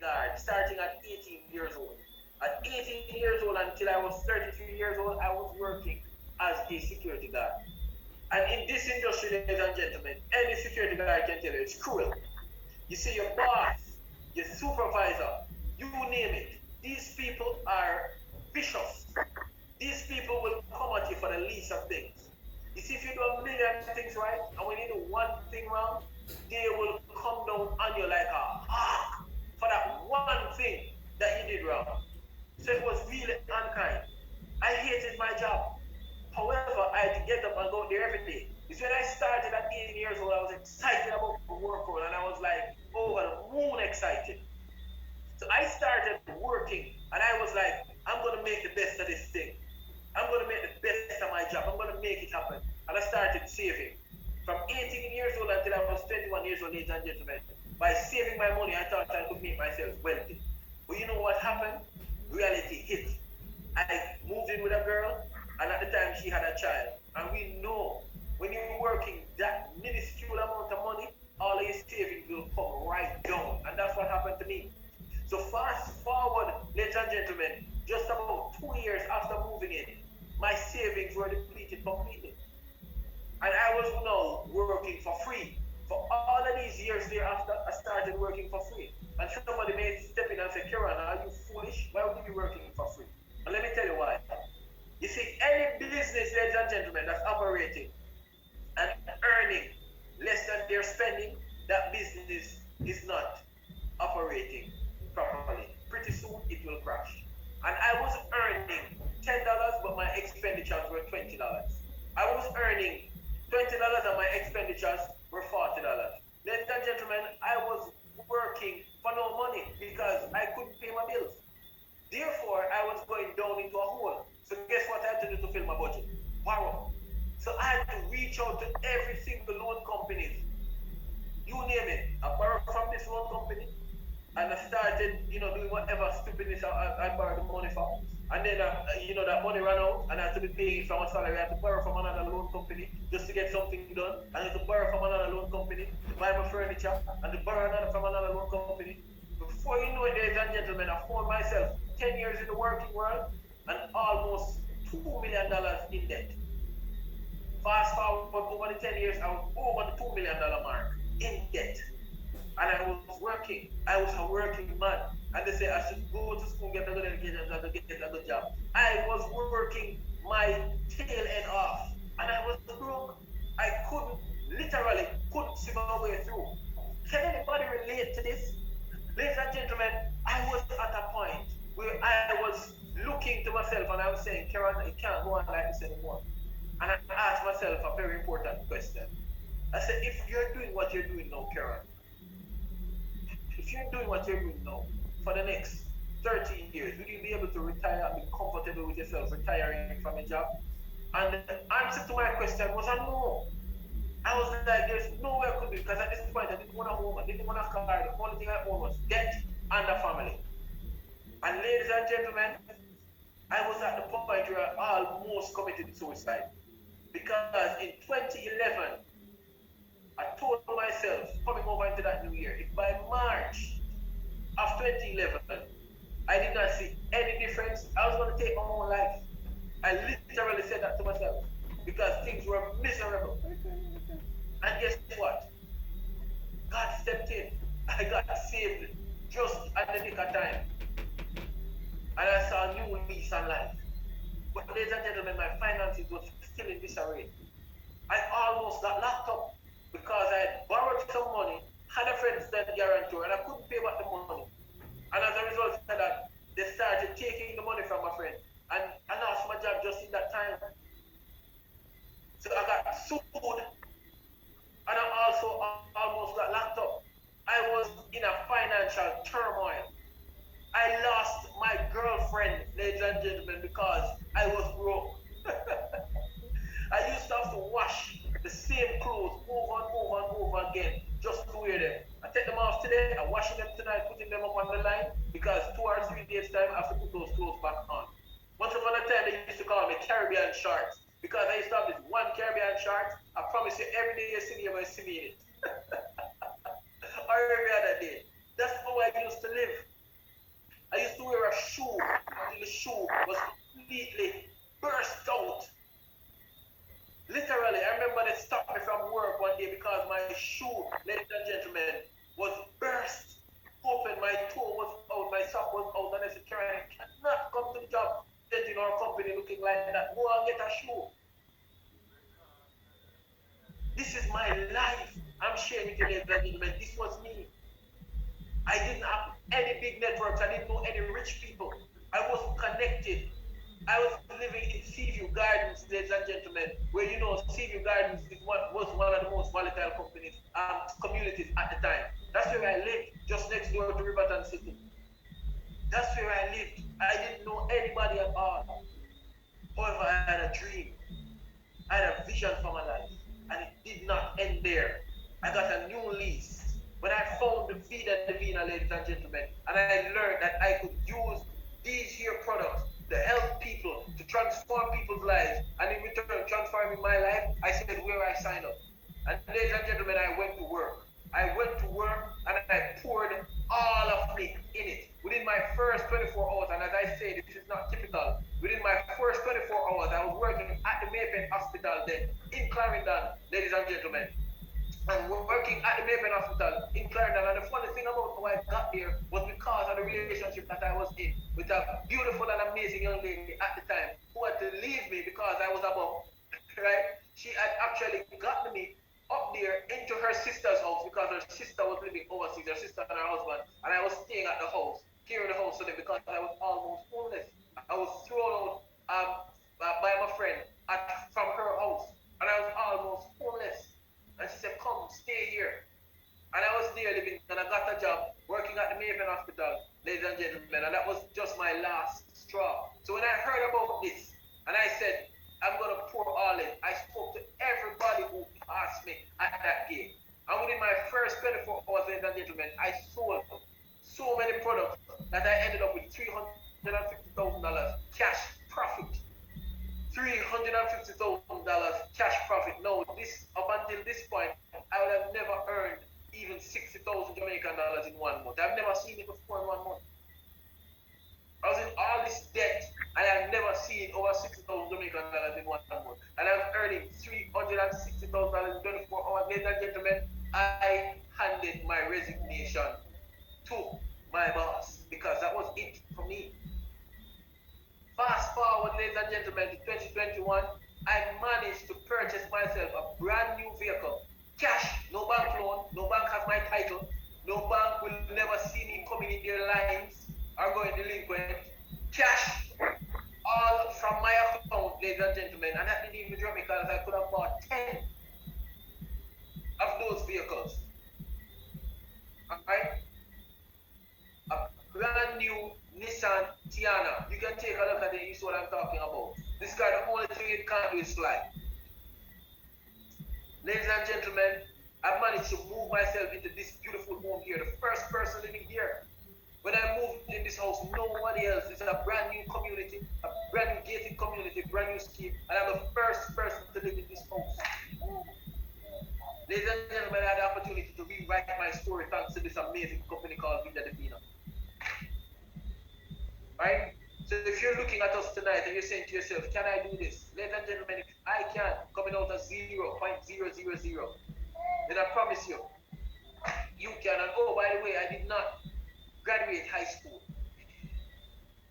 guard starting at 18 years old. At 18 years old until I was 33 years old, I was working as a security guard. And in this industry, ladies and gentlemen, any security guard can tell you it's cruel. You see your boss, your supervisor, you name it. These people are vicious. These people will come at you for the least of things. You see, if you do a million things right, and when you do one thing wrong, they will come down on you like a hawk for that one thing that you did wrong. So it was really unkind. I hated my job. However, I had to get up and go there every day. It's when I started at 18 years old, I was excited about the workload, and I was like over the moon excited. So I started working, and I was like, I'm going to make the best of this thing. I'm going to make the best of my job. I'm going to make it happen. And I started saving. From 18 years old until I was 21 years old, ladies and gentlemen, by saving my money, I thought I could make myself wealthy. But you know what happened? Reality hit. I moved in with a girl, and at the time she had a child. And we know when you're working that minuscule amount of money, all of your savings will come right down. And that's what happened to me. So fast forward, ladies and gentlemen, just about 2 years after moving in, my savings were depleted completely. And I was now working for free. For all of these years thereafter, I started working for free. And somebody may step in and say, Kiran, are you foolish? Why would you be working for free? And let me tell you why. You see, any business, ladies and gentlemen, that's operating and earning less than they're spending, that business is not operating properly. Pretty soon it will crash. And I was earning $10, but my expenditures were $20. I was earning $20 and my expenditures were $40. Ladies and gentlemen, I was working for no money because I couldn't pay my bills. Therefore, I was going down into a hole. So guess what I had to do to fill my budget? Borrow. So I had to reach out to every single loan company. You name it. I borrowed from this loan company, and I started, doing whatever stupidness I borrowed the money for. And then, that money ran out, and I had to be paying from a salary. I had to borrow from another loan company just to get something done. And I had to borrow from another loan company to buy my furniture, and to borrow from another loan company. Before you know it, ladies and gentlemen, I found myself 10 years in the working world and almost $2 million in debt. Fast forward over the 10 years, I was over the $2 million mark in debt. And I was working. I was a working man. And they say I should go to school, get a good education, and get a good job. I was working my tail end off. And I was broke. I literally couldn't see my way through. Can anybody relate to this? Ladies and gentlemen, I was at a point where I was looking to myself and I was saying, Karen, it can't go on like this anymore. And I asked myself a very important question. I said, if you're doing what you're doing now, Karen, if you're doing what you're doing now for the next 30 years, will you be able to retire and be comfortable with yourself retiring from a job? And the answer to my question was a no. I was like, there's no way I could do it because at this point I didn't want a home, I didn't want a car, the only thing I owned was debt and a family. And ladies and gentlemen, I was at the point where I almost committed suicide. Because in 2011, I told myself, coming over into that new year, if by March of 2011, I did not see any difference, I was going to take my own life. I literally said that to myself because things were miserable. And guess what? God stepped in. I got saved just at the nick of time. And I saw a new lease on life. But ladies and gentlemen, my finances were still in disarray. I almost got locked up because I had borrowed some money, had a friend that guarantor, and I couldn't pay back the money. And as a result of that, they started taking the money from my friend. And I lost my job just in that time. So I got sued, and I also almost got locked up. I was in a financial turmoil. I lost my girlfriend, ladies and gentlemen, because I was broke. I used to have to wash the same clothes over and over and over again just to wear them. I take them off today, I'm washing them tonight, putting them up on the line, because 2 or 3 days time I have to put those clothes back on. Once upon a time they used to call me Caribbean shorts, because I used to have this one Caribbean short. I promise you every day you see me, you're going to see me in it. Or every other day. That's how I used to live. and I said, Karen, you cannot come to the job presenting our company looking like that. Go and get a show. This is my life. I'm sharing with you, ladies and gentlemen. This was me. I didn't have any big networks. I didn't know any rich people. I wasn't connected. I was living in Seaview Gardens, ladies and gentlemen, where you know Seaview Gardens was one of the most volatile communities at the time. That's where I lived, just next door to Riverton City. That's where I lived. I didn't know anybody at all. However, I had a dream. I had a vision for my life. And it did not end there. I got a new lease. When I found the Vida Divina, ladies and gentlemen, and I learned that I could use these here products to help people, to transform people's lives, and in return, transforming my life, I said, where I sign up. And ladies and gentlemen, I went to work. I went to work and I poured all of me in it. Within my first 24 hours, and as I say, this is not typical, within my first 24 hours, I was working at the Maypen Hospital then, in Clarendon, ladies and gentlemen. And working at the Maypen Hospital in Clarendon. And the funny thing about how I got there was because of the relationship that I was in with a beautiful and amazing young lady at the time who had to leave me because I was above, right? She had actually gotten me up there into her sister's house because her sister was living overseas, her sister and her husband, and I was staying at the house, here in the house for them because I was almost homeless. I was thrown out by my friend from her house, and I was almost homeless. And she said, come, stay here. And I was there living, and I got a job working at the Maypen Hospital, ladies and gentlemen, and that was just my last straw. So when I heard about this, and I said, I'm going to pour all in, I spoke to everybody who passed me at that gate. And within my first 24 hours, ladies and gentlemen, I sold so many products that I ended up with $350,000 cash profit. $350,000 cash profit. No, this up until this point, I would have never earned even 60,000 Jamaican dollars in 1 month. I've never seen it before in 1 month. I was in all this debt, and I've never seen over 60,000 Jamaican dollars in 1 month. And I'm earning $360,000 in 24 hours. Ladies and gentlemen, I handed my resignation to my boss because that was it for me. Fast forward, ladies and gentlemen, to 2021, I managed to purchase myself a brand new vehicle. Cash, no bank loan, no bank has my title, no bank will never see me coming in their lines or going delinquent. Cash, all from my account, ladies and gentlemen, and that didn't even drop me because I could have bought 10 of those vehicles. Alright? A brand new Nissan Tiana. You can take a look at it, you see what I'm talking about. This car, the only thing it can't do is fly. Ladies and gentlemen, I've managed to move myself into this beautiful home here, the first person living here. When I moved in this house, nobody else. It's a brand new community, a brand new gated community, brand new scheme, and I'm the first person to live in this house. Ladies and gentlemen, I had the opportunity to rewrite my story thanks to this amazing company called Vida Divina. Right? So if you're looking at us tonight and you're saying to yourself, can I do this? Ladies and gentlemen, if I can, coming out of 0.000, then I promise you, you can. And oh, by the way, I did not graduate high school.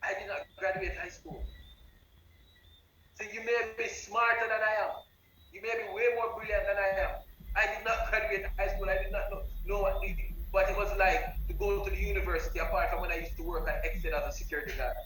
I did not graduate high school. So you may be smarter than I am. You may be way more brilliant than I am. I did not graduate high school. I did not know what it was like to go to the university, apart from when I used to work at Exeter as a security guard.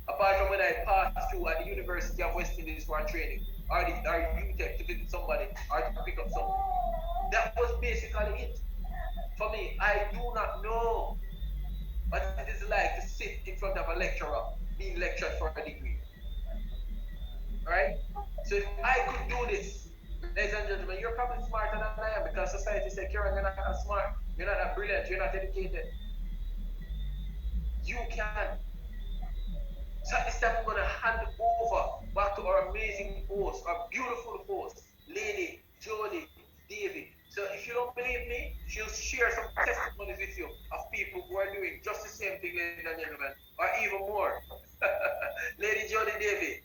Apart from when I passed through at the University of West Indies for training, or UTEC to visit somebody, or to pick up something. That was basically it. For me, I do not know what it is like to sit in front of a lecturer, being lectured for a degree. Right? So if I could do this, ladies and gentlemen, you're probably smarter than I am because society says, Karen, you're not that smart, you're not that brilliant, you're not educated. You can. So at this time, I'm going to hand over back to our amazing host, our beautiful host, Lady Jody David. So if you don't believe me, she'll share some testimonies with you of people who are doing just the same thing, ladies and gentlemen, or even more. Lady Jody David,